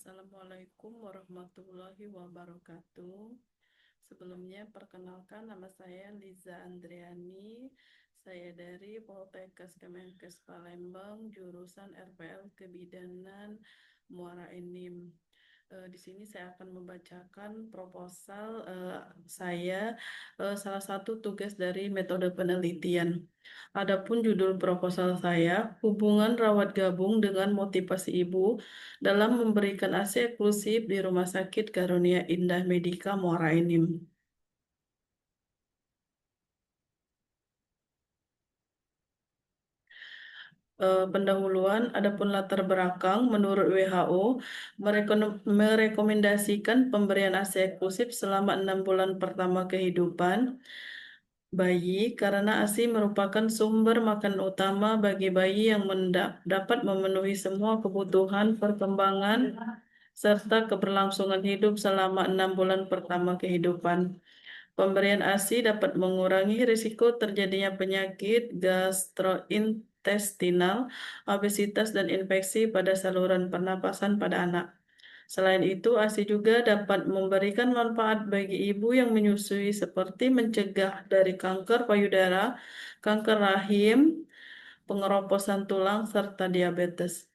Assalamualaikum warahmatullahi wabarakatuh. Sebelumnya, perkenalkan nama saya Liza Andriani. Saya dari Poltekkes Kemenkes Palembang, jurusan RPL Kebidanan Muara Enim. Di sini saya akan membacakan proposal saya, salah satu tugas dari metode penelitian. Adapun judul proposal saya, hubungan rawat gabung dengan motivasi ibu dalam memberikan ASI eksklusif di Rumah Sakit Karunia Indah Medica Muara Enim. Pendahuluan, adapun latar belakang menurut WHO merekomendasikan pemberian ASI eksklusif selama 6 bulan pertama kehidupan bayi karena ASI merupakan sumber makan utama bagi bayi yang dapat memenuhi semua kebutuhan perkembangan serta keberlangsungan hidup selama 6 bulan pertama kehidupan. Pemberian ASI dapat mengurangi risiko terjadinya penyakit gastrointestinal, obesitas, dan infeksi pada saluran pernapasan pada anak. Selain itu, ASI juga dapat memberikan manfaat bagi ibu yang menyusui seperti mencegah dari kanker payudara, kanker rahim, pengeroposan tulang, serta diabetes.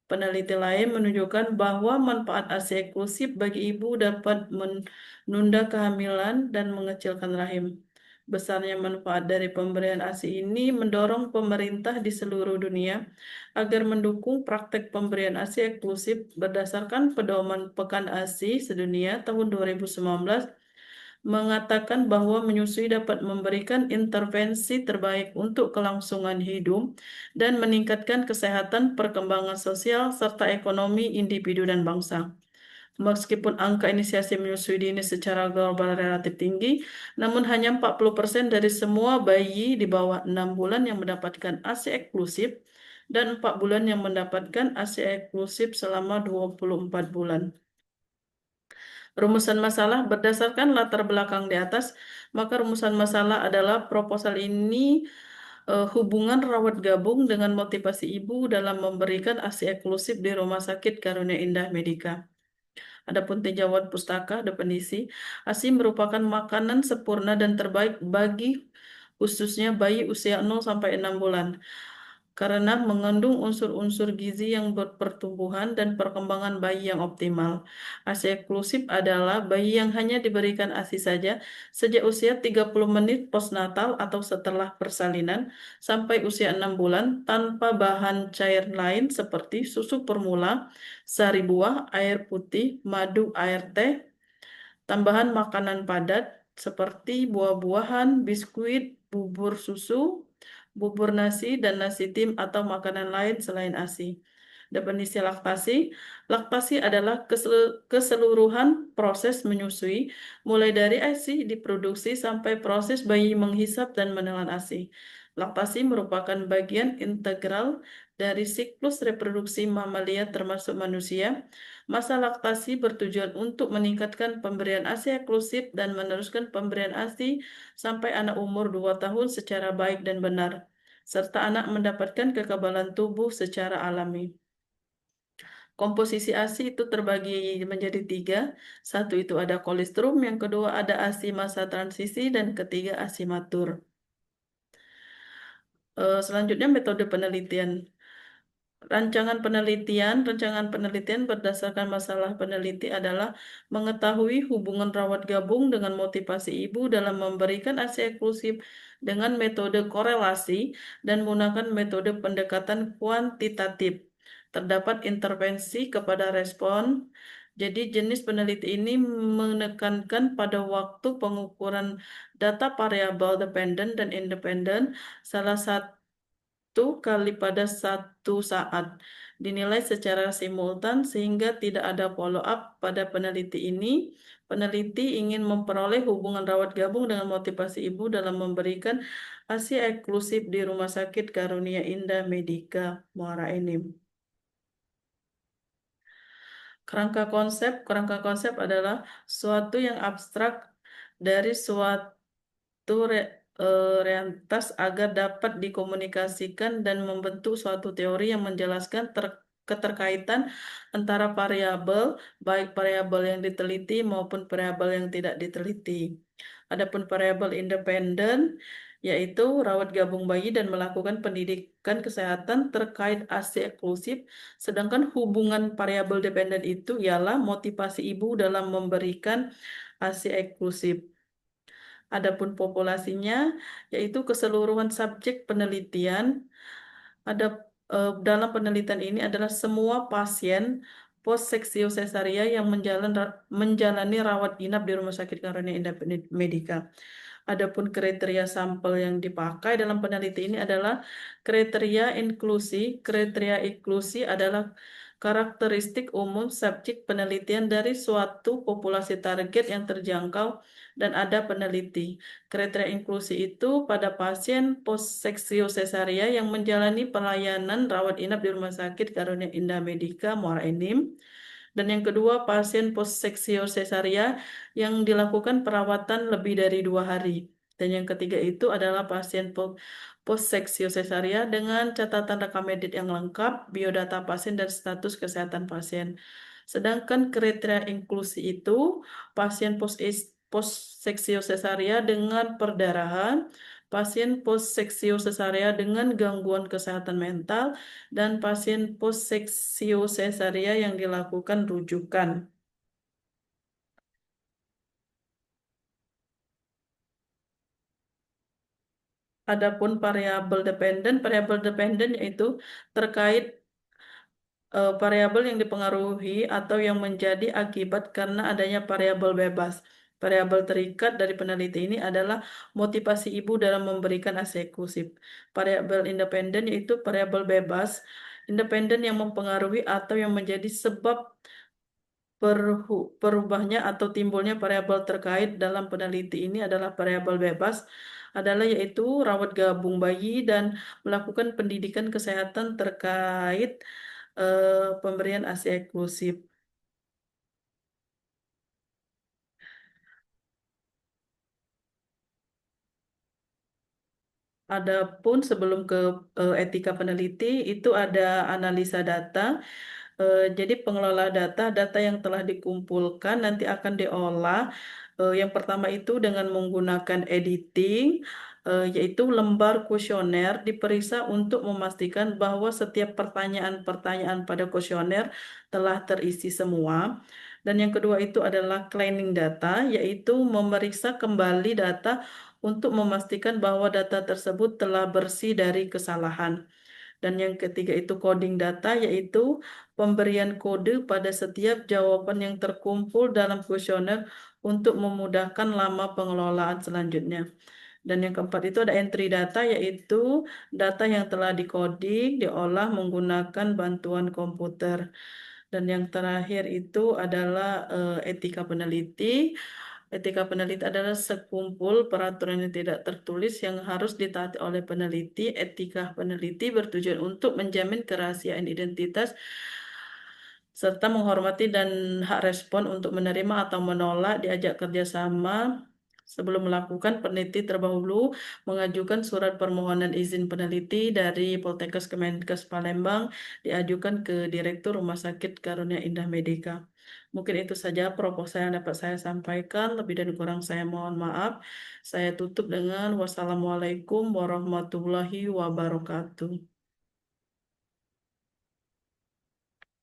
Peneliti lain menunjukkan bahwa manfaat ASI eksklusif bagi ibu dapat menunda kehamilan dan mengecilkan rahim. Besarnya manfaat dari pemberian ASI ini mendorong pemerintah di seluruh dunia agar mendukung praktek pemberian ASI eksklusif berdasarkan pedoman Pekan ASI Sedunia tahun 2019 mengatakan bahwa menyusui dapat memberikan intervensi terbaik untuk kelangsungan hidup dan meningkatkan kesehatan, perkembangan sosial, serta ekonomi individu dan bangsa. Meskipun angka inisiasi menyusui dini secara global relatif tinggi, namun hanya 40% dari semua bayi di bawah 6 bulan yang mendapatkan ASI eksklusif dan 4 bulan yang mendapatkan ASI eksklusif selama 24 bulan. Rumusan masalah berdasarkan latar belakang di atas, maka rumusan masalah adalah proposal ini hubungan rawat gabung dengan motivasi ibu dalam memberikan ASI eksklusif di Rumah Sakit Karunia Indah Medica. Adapun tinjauan pustaka definisi, ASI merupakan makanan sempurna dan terbaik bagi khususnya bayi usia 0 sampai 6 bulan karena mengandung unsur-unsur gizi yang berpertumbuhan dan perkembangan bayi yang optimal. ASI eksklusif adalah bayi yang hanya diberikan ASI saja sejak usia 30 menit postnatal atau setelah persalinan sampai usia 6 bulan tanpa bahan cair lain seperti susu formula, sari buah, air putih, madu, air teh, tambahan makanan padat seperti buah-buahan, biskuit, bubur susu, bubur nasi, dan nasi tim atau makanan lain selain ASI. Definisi laktasi. Laktasi adalah keseluruhan proses menyusui, mulai dari ASI diproduksi sampai proses bayi menghisap dan menelan ASI. Laktasi merupakan bagian integral dari siklus reproduksi mamalia termasuk manusia. Masa laktasi bertujuan untuk meningkatkan pemberian ASI eksklusif dan meneruskan pemberian ASI sampai anak umur 2 tahun secara baik dan benar, serta anak mendapatkan kekebalan tubuh secara alami. Komposisi ASI itu terbagi menjadi 3. Satu itu ada kolestrum, yang kedua ada ASI masa transisi, dan ketiga ASI matur. Selanjutnya metode penelitian. Rancangan penelitian berdasarkan masalah peneliti adalah mengetahui hubungan rawat gabung dengan motivasi ibu dalam memberikan ASI eksklusif dengan metode korelasi dan menggunakan metode pendekatan kuantitatif. Terdapat intervensi kepada respon. Jadi jenis peneliti ini menekankan pada waktu pengukuran data variabel dependen dan independen salah satu kali pada satu saat, dinilai secara simultan sehingga tidak ada follow-up pada peneliti ini. Peneliti ingin memperoleh hubungan rawat gabung dengan motivasi ibu dalam memberikan ASI eksklusif di Rumah Sakit Karunia Indah Medica Muara Enim. Kerangka konsep adalah suatu yang abstrak dari suatu realitas agar dapat dikomunikasikan dan membentuk suatu teori yang menjelaskan keterkaitan antara variabel, baik variabel yang diteliti maupun variabel yang tidak diteliti. Adapun variabel independen, yaitu rawat gabung bayi dan melakukan pendidikan kesehatan terkait ASI eksklusif, sedangkan hubungan variabel dependen itu ialah motivasi ibu dalam memberikan ASI eksklusif. Adapun populasinya, yaitu keseluruhan subjek penelitian, ada dalam penelitian ini adalah semua pasien post seksio sesaria yang menjalani rawat inap di Rumah Sakit Karunia Indah Medika. Adapun kriteria sampel yang dipakai dalam penelitian ini adalah kriteria inklusi. Kriteria inklusi adalah karakteristik umum subjek penelitian dari suatu populasi target yang terjangkau dan ada peneliti. Kriteria inklusi itu pada pasien postseksio sesaria yang menjalani pelayanan rawat inap di Rumah Sakit Karunia Indah Medika Muara Enim. Dan yang kedua, pasien postseksio sesaria yang dilakukan perawatan lebih dari 2 hari. Dan yang ketiga itu adalah pasien postseksio sesaria dengan catatan rekam medis yang lengkap, biodata pasien dan status kesehatan pasien. Sedangkan kriteria inklusi itu pasien postseksio sesaria dengan perdarahan, pasien postseksio sesaria dengan gangguan kesehatan mental, dan pasien postseksio sesaria yang dilakukan rujukan. Adapun variabel dependen yaitu terkait variabel yang dipengaruhi atau yang menjadi akibat karena adanya variabel bebas. Variabel terikat dari peneliti ini adalah motivasi ibu dalam memberikan ASI eksklusif. Variabel independen yaitu variabel bebas, independen yang mempengaruhi atau yang menjadi sebab berubahnya atau timbulnya variabel terkait dalam peneliti ini adalah variabel bebas adalah yaitu rawat gabung bayi dan melakukan pendidikan kesehatan terkait pemberian ASI eksklusif. Adapun sebelum ke etika peneliti itu ada analisa data. Jadi pengelola data yang telah dikumpulkan nanti akan diolah. Yang pertama itu dengan menggunakan editing, yaitu lembar kuesioner diperiksa untuk memastikan bahwa setiap pertanyaan-pertanyaan pada kuesioner telah terisi semua. Dan yang kedua itu adalah cleaning data, yaitu memeriksa kembali data untuk memastikan bahwa data tersebut telah bersih dari kesalahan. Dan yang ketiga itu coding data, yaitu pemberian kode pada setiap jawaban yang terkumpul dalam kuesioner untuk memudahkan lama pengelolaan selanjutnya. Dan yang keempat itu ada entry data, yaitu data yang telah dicoding, diolah menggunakan bantuan komputer. Dan yang terakhir itu adalah etika peneliti. Etika peneliti adalah sekumpul peraturan yang tidak tertulis yang harus ditaati oleh peneliti. Etika peneliti bertujuan untuk menjamin kerahasiaan identitas serta menghormati dan hak respon untuk menerima atau menolak diajak kerjasama. Sebelum melakukan, peneliti terdahulu mengajukan surat permohonan izin peneliti dari Poltekkes Kemenkes Palembang diajukan ke Direktur Rumah Sakit Karunia Indah Medika. Mungkin itu saja proposal yang dapat saya sampaikan. Lebih dan kurang saya mohon maaf. Saya tutup dengan wassalamualaikum warahmatullahi wabarakatuh.